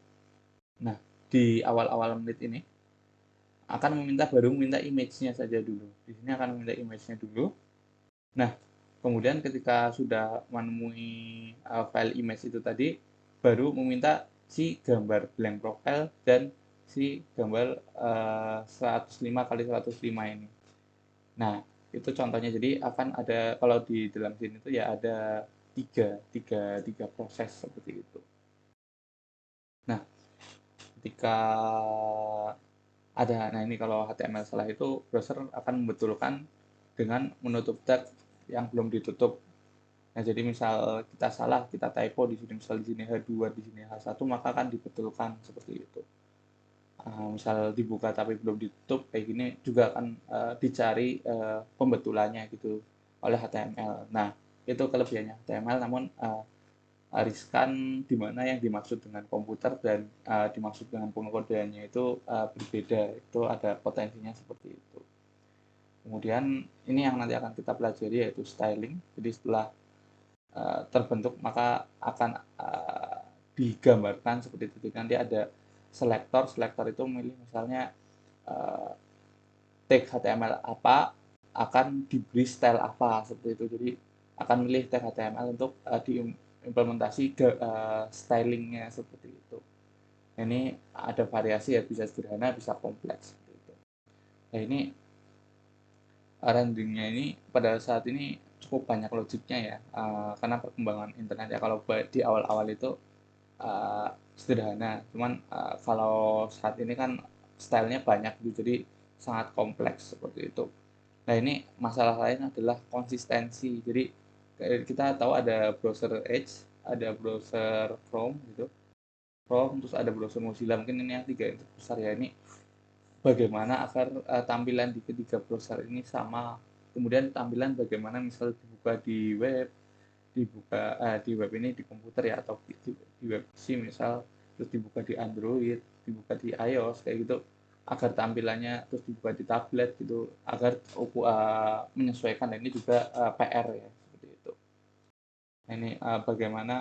Nah, di awal-awal menit ini akan meminta image-nya saja dulu. Di sini akan meminta image-nya dulu. Nah, kemudian ketika sudah menemui file image itu tadi, baru meminta si gambar blank profile dan si gambar 105 kali 105 ini. Nah, itu contohnya. Jadi akan ada, kalau di dalam sini itu ya ada tiga proses seperti itu. Nah, ketika nah ini kalau HTML salah itu browser akan membetulkan dengan menutup tag yang belum ditutup. Nah, jadi misal kita salah, kita typo di sini, misal di sini H2, di sini H1, maka akan dibetulkan seperti itu. Misal dibuka tapi belum ditutup, kayak gini juga akan dicari pembetulannya gitu oleh HTML. Nah, itu kelebihannya HTML, namun riskan di mana yang dimaksud dengan komputer dan dimaksud dengan pengkodeannya itu berbeda. Itu ada potensinya seperti itu. Kemudian ini yang nanti akan kita pelajari yaitu styling. Jadi setelah terbentuk maka akan digambarkan seperti itu. Jadi nanti ada selektor itu memilih misalnya tag HTML apa akan diberi style apa seperti itu. Jadi akan milih tag HTML untuk diimplementasi stylingnya seperti itu. Ini ada variasi ya, bisa sederhana, bisa kompleks seperti itu. Nah, ini renderingnya ini pada saat ini cukup banyak logiknya ya, karena perkembangan internet ya. Kalau di awal-awal itu sederhana, cuman kalau saat ini kan stylenya banyak gitu, jadi sangat kompleks seperti itu. Nah, ini masalah lain adalah konsistensi. Jadi kita tahu ada browser Edge, ada browser Chrome gitu, terus ada browser Mozilla, mungkin ini yang tiga yang terbesar ya. Ini bagaimana agar tampilan di ketiga browser ini sama. Kemudian tampilan bagaimana misal dibuka di web, di web ini di komputer ya, atau di web PC misal, terus dibuka di Android, dibuka di iOS kayak gitu, agar tampilannya terus dibuka di tablet gitu, agar menyesuaikan. Dan ini juga PR ya seperti itu. Nah, ini bagaimana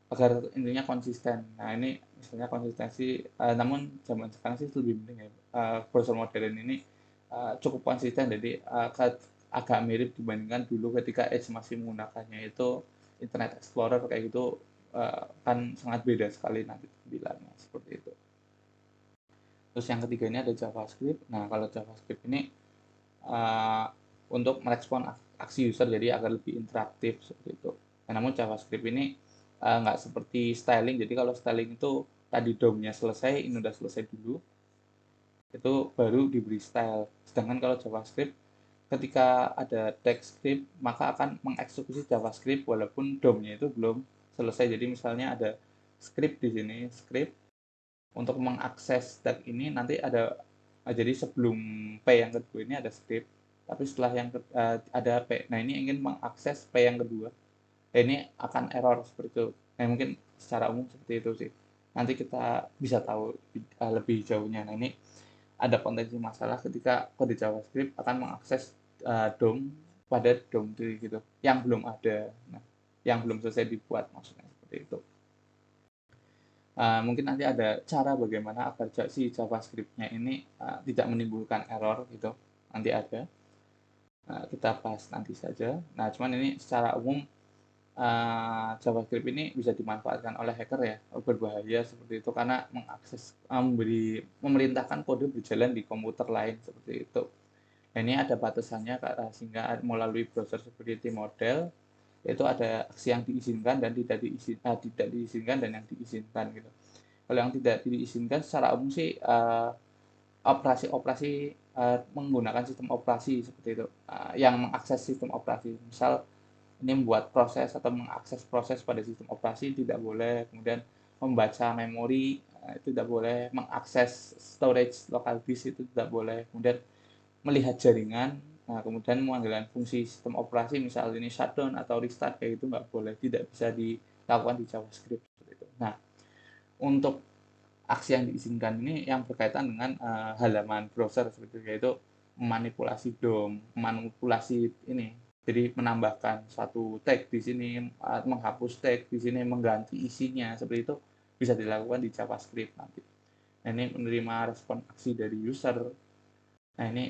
agar intinya konsisten. Nah, ini misalnya konsistensi, namun zaman sekarang sih lebih penting ya. Browser modern ini cukup konsisten, jadi agak mirip dibandingkan dulu ketika Edge masih menggunakannya itu Internet Explorer kayak gitu, kan sangat beda sekali nanti tampilannya seperti itu. Terus yang ketiga ini ada JavaScript. Nah, kalau JavaScript ini untuk merespon aksi user, jadi agar lebih interaktif seperti itu. Nah, namun JavaScript ini nggak seperti styling. Jadi kalau styling itu tadi DOM-nya selesai, ini udah selesai dulu. itu baru diberi style. Sedangkan kalau JavaScript, ketika ada teks script maka akan mengeksekusi JavaScript walaupun DOM-nya itu belum selesai. Jadi misalnya ada script di sini, script untuk mengakses tag ini nanti ada jadi sebelum P yang kedua ini ada script, tapi setelah yang ada P. Nah, ini ingin mengakses P yang kedua. Ini akan error seperti itu. Nah, mungkin secara umum seperti itu sih. Nanti kita bisa tahu lebih jauhnya. Nah, ini ada potensi masalah ketika kode JavaScript akan mengakses DOM pada DOM tree gitu, yang belum ada, nah, yang belum selesai dibuat maksudnya seperti itu. Mungkin nanti ada cara bagaimana agar si JavaScript-nya ini tidak menimbulkan error gitu, nanti ada. Kita bahas nanti saja. Nah, cuman ini secara umum JavaScript ini bisa dimanfaatkan oleh hacker ya, berbahaya seperti itu karena mengakses memerintahkan kode berjalan di komputer lain seperti itu. Nah, ini ada batasannya sehingga melalui browser security model itu ada aksi yang diizinkan dan tidak diizinkan dan yang diizinkan gitu. Kalau yang tidak diizinkan secara umum sih operasi-operasi menggunakan sistem operasi seperti itu, yang mengakses sistem operasi. Misal ini membuat proses atau mengakses proses pada sistem operasi tidak boleh, kemudian membaca memori itu tidak boleh, mengakses storage local disk itu tidak boleh, kemudian melihat jaringan, nah kemudian mengambil fungsi sistem operasi misal ini shutdown atau restart kayak itu nggak boleh, tidak bisa dilakukan di JavaScript seperti itu. Nah, untuk aksi yang diizinkan ini yang berkaitan dengan halaman browser seperti itu, yaitu memanipulasi DOM, memanipulasi ini. Jadi menambahkan satu tag di sini, menghapus tag di sini, mengganti isinya seperti itu bisa dilakukan di JavaScript nanti. Nah, ini menerima respon aksi dari user. Nah, ini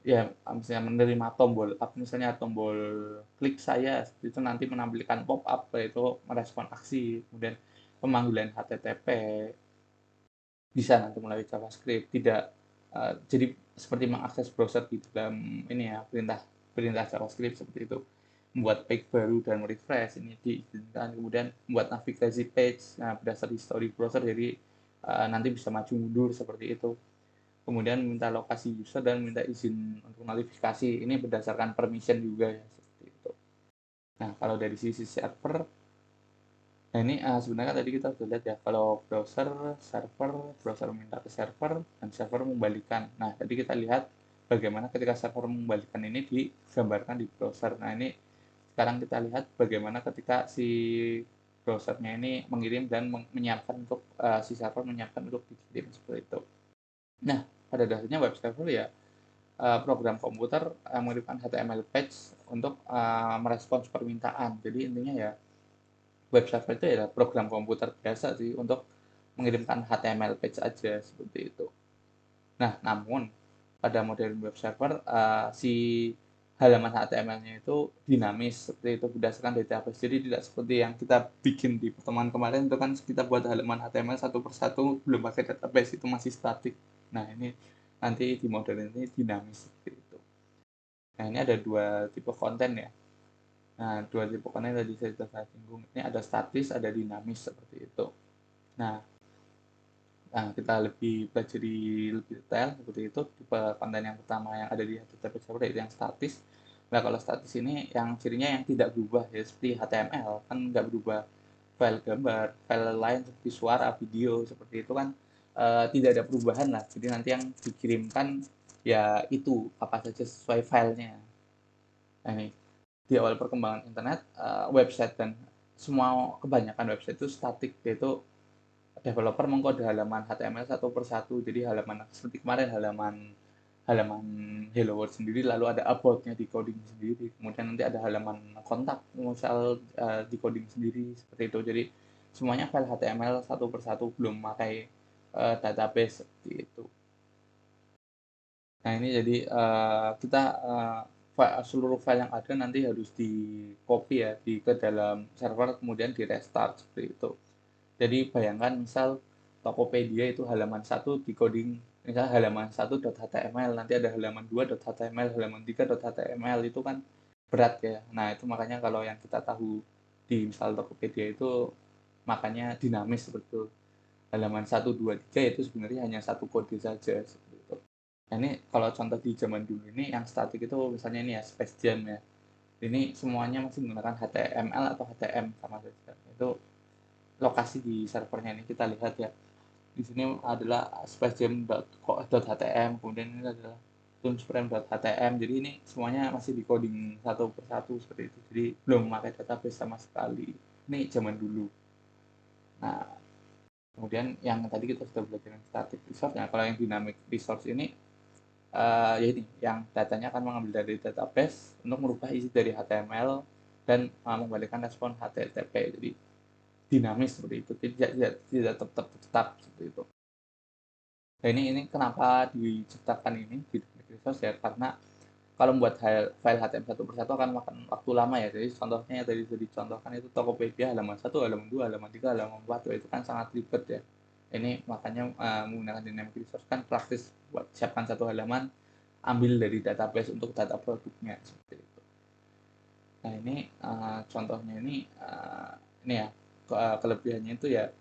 ya misalnya menerima tombol up, misalnya tombol klik saya itu nanti menampilkan pop up yaitu merespon aksi, kemudian pemanggilan HTTP bisa nanti melalui JavaScript, tidak jadi seperti mengakses browser di dalam ini ya, perintah JavaScript seperti itu. Membuat page baru dan refresh ini diizinkan, kemudian membuat navigasi page berdasar history browser, jadi nanti bisa maju mundur seperti itu. Kemudian minta lokasi user dan minta izin untuk notifikasi, ini berdasarkan permission juga ya seperti itu. Nah, kalau dari sisi server, nah ini sebenarnya tadi kita sudah lihat ya, kalau browser minta ke server dan server membalikan. Nah, tadi kita lihat bagaimana ketika server membalikan ini digambarkan di browser. Nah, ini sekarang kita lihat bagaimana ketika si browsernya ini mengirim dan menyiapkan untuk si server menyiapkan untuk dikirim seperti itu. Nah, pada dasarnya web server ya program komputer mengirimkan HTML page untuk merespons permintaan. Jadi intinya ya web server itu adalah program komputer biasa sih untuk mengirimkan HTML page aja seperti itu. Nah, namun pada model web server si halaman HTML-nya itu dinamis seperti itu berdasarkan database. Jadi tidak seperti yang kita bikin di pertemuan kemarin itu kan kita buat halaman HTML satu persatu belum pakai database, itu masih statik. Nah, ini nanti di model ini dinamis seperti itu. Nah, ini ada dua tipe konten ya. Nah, dua tipe konten tadi saya singgung. Ini ada statis, ada dinamis seperti itu. Nah, kita lebih pelajari lebih detail seperti itu. Tipe konten yang pertama yang ada di HTTP server yaitu yang statis. Nah, kalau statis ini yang cirinya yang tidak berubah ya, seperti HTML kan nggak berubah, file gambar, file lain seperti suara, video seperti itu kan tidak ada perubahan lah. Jadi nanti yang dikirimkan ya itu apa saja sesuai filenya. Nah, ini di awal perkembangan internet, website dan semua kebanyakan website itu statik, yaitu developer mengkode halaman HTML satu persatu. Jadi halaman seperti kemarin halaman halaman Hello World sendiri, lalu ada about-nya di coding sendiri, kemudian nanti ada halaman kontak misal di coding sendiri seperti itu. Jadi semuanya file HTML satu persatu, belum memakai database seperti itu. Nah, ini jadi kita seluruh file yang ada nanti harus di copy ya ke dalam server kemudian di restart seperti itu. Jadi bayangkan misal Tokopedia itu halaman 1 di coding misal halaman 1.html, nanti ada halaman 2.html, halaman 3.html, itu kan berat ya. Nah, itu makanya kalau yang kita tahu di misal Tokopedia itu makanya dinamis seperti itu. halaman 1, 2, 3 itu sebenarnya hanya satu kode saja seperti itu. Nah, ini kalau contoh di zaman dulu ini yang statik itu misalnya ini ya Space Jam ya. Ini semuanya masih menggunakan HTML atau HTM sama saja. Itu lokasi di servernya ini kita lihat ya. Di sini adalah spacejam.htm, kemudian ini adalah toonsprem.htm. Jadi ini semuanya masih di coding satu persatu seperti itu. Jadi belum memakai database sama sekali. Ini zaman dulu. Nah, kemudian yang tadi kita sudah belajar yang static resource. Nah, kalau yang dynamic resource ini ya ini yang datanya akan mengambil dari database untuk merubah isi dari HTML dan mengembalikan respon HTTP. Jadi dinamis seperti itu, tidak tetap seperti itu. Nah, ini kenapa diciptakan ini di Microsoft ya, karena kalau membuat file HTML satu persatu akan makan waktu lama ya. Jadi contohnya yang tadi sudah dicontohkan itu Tokopedia halaman 1, halaman 2, halaman 3, halaman 4, itu kan sangat ribet ya. Ini makanya menggunakan dynamic resource kan praktis, buat siapkan satu halaman, ambil dari database untuk data produknya seperti itu. Nah, ini contohnya ini ya, kelebihannya itu ya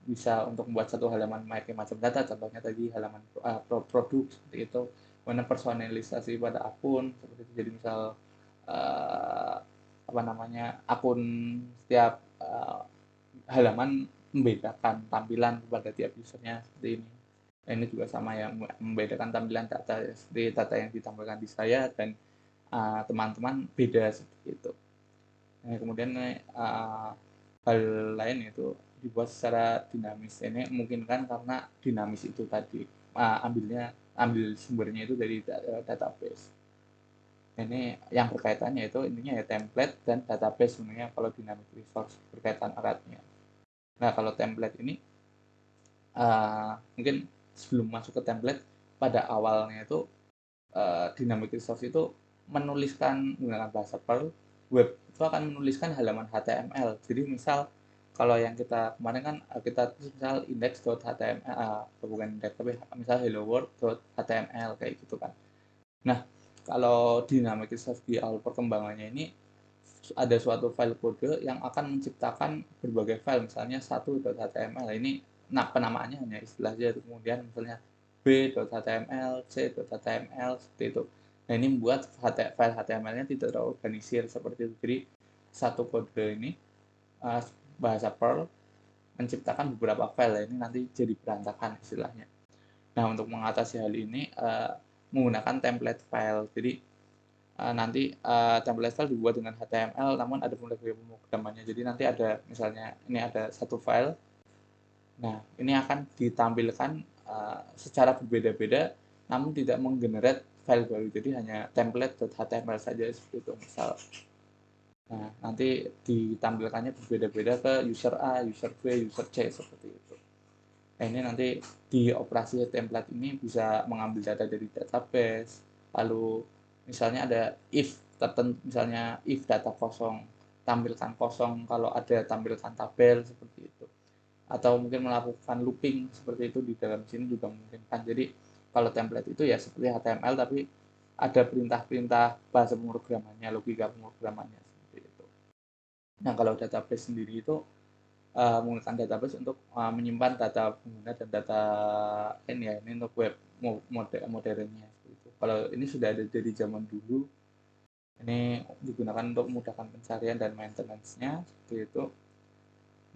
bisa untuk membuat satu halaman macam data, contohnya tadi halaman produk seperti itu, mana personalisasi pada akun seperti itu. Jadi misal apa namanya, akun setiap halaman membedakan tampilan kepada tiap usernya seperti ini. Dan ini juga sama ya, membedakan tampilan data seperti data yang ditampilkan di saya dan teman-teman beda seperti itu. Nah, kemudian hal lain itu dibuat secara dinamis. Ini memungkinkan karena dinamis itu tadi, ambil sumbernya itu dari database. Ini yang berkaitannya itu intinya ya template dan database sebenarnya kalau dynamic resource berkaitan eratnya. Nah, kalau template ini mungkin sebelum masuk ke template, pada awalnya itu dynamic resource itu menuliskan menggunakan bahasa Perl. Web itu akan menuliskan halaman HTML. Jadi misal kalau yang kita kemarin kan kita tulis misal index.html, bukan index tapi misal hello world.html kayak gitu kan. Nah, kalau dynamic resource di awal perkembangannya ini ada suatu file kode yang akan menciptakan berbagai file, misalnya 1.html. Ini penamaannya hanya istilah saja, kemudian misalnya b.html, c.html seperti itu. Nah, ini membuat file HTML-nya tidak terorganisir seperti itu. Jadi satu kode ini bahasa Perl menciptakan beberapa file, ini nanti jadi berantakan istilahnya. Nah, untuk mengatasi hal ini menggunakan template file. Jadi nanti template file dibuat dengan HTML, namun ada pemrogramannya. Jadi nanti ada misalnya ini ada satu file. Nah, ini akan ditampilkan secara berbeda-beda, namun tidak menggenerate file baru. Jadi hanya template.html saja seperti itu misal. Nah, nanti ditampilkannya berbeda-beda ke user A, user B, user C seperti itu. Nah, ini nanti di operasi template ini bisa mengambil data dari database, lalu misalnya ada if tertentu, misalnya if data kosong, tampilkan kosong, kalau ada tampilkan tabel seperti itu. Atau mungkin melakukan looping seperti itu di dalam sini juga memungkinkan. Jadi kalau template itu ya seperti HTML tapi ada perintah-perintah bahasa pemrogramannya, logika pemrogramannya seperti itu. Nah, kalau database sendiri itu menggunakan database untuk menyimpan data pengguna dan data ini ya, ini untuk web modernnya seperti itu. Kalau ini sudah ada dari zaman dulu, ini digunakan untuk memudahkan pencarian dan maintenance-nya seperti itu.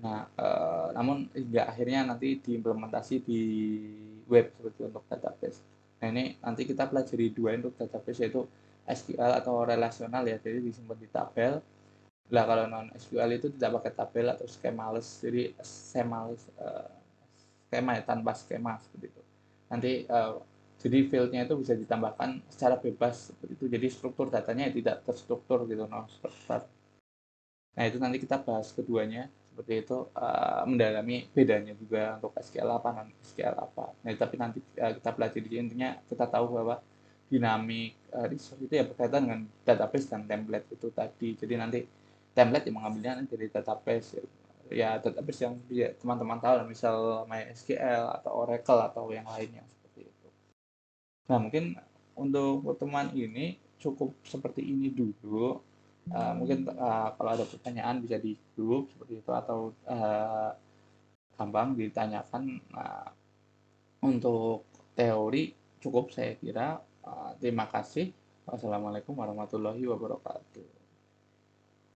Nah, namun hingga akhirnya nanti diimplementasi di web seperti untuk database. Nah, ini nanti kita pelajari dua untuk database, yaitu SQL atau relasional ya, jadi disimpan di tabel. Lah kalau non SQL itu tidak pakai tabel atau skemales, jadi skema ya, tanpa skema seperti itu. Nanti jadi fieldnya itu bisa ditambahkan secara bebas seperti itu, jadi struktur datanya tidak terstruktur gitu, non struktur. Nah, itu nanti kita bahas keduanya seperti itu, mendalami bedanya juga untuk SQL apa, non SQL apa. Nah, tapi nanti kita pelajari, intinya kita tahu bahwa dinamik resource itu ya berkaitan dengan database dan template itu tadi. Jadi nanti template yang mengambilnya dari database ya database yang teman-teman tahu, misal MySQL atau Oracle atau yang lainnya seperti itu. Nah, mungkin untuk pertemuan ini cukup seperti ini dulu. Mungkin kalau ada pertanyaan bisa di grup seperti itu, atau gampang ditanyakan. Nah, untuk teori cukup saya kira. Terima kasih. Wassalamualaikum warahmatullahi wabarakatuh.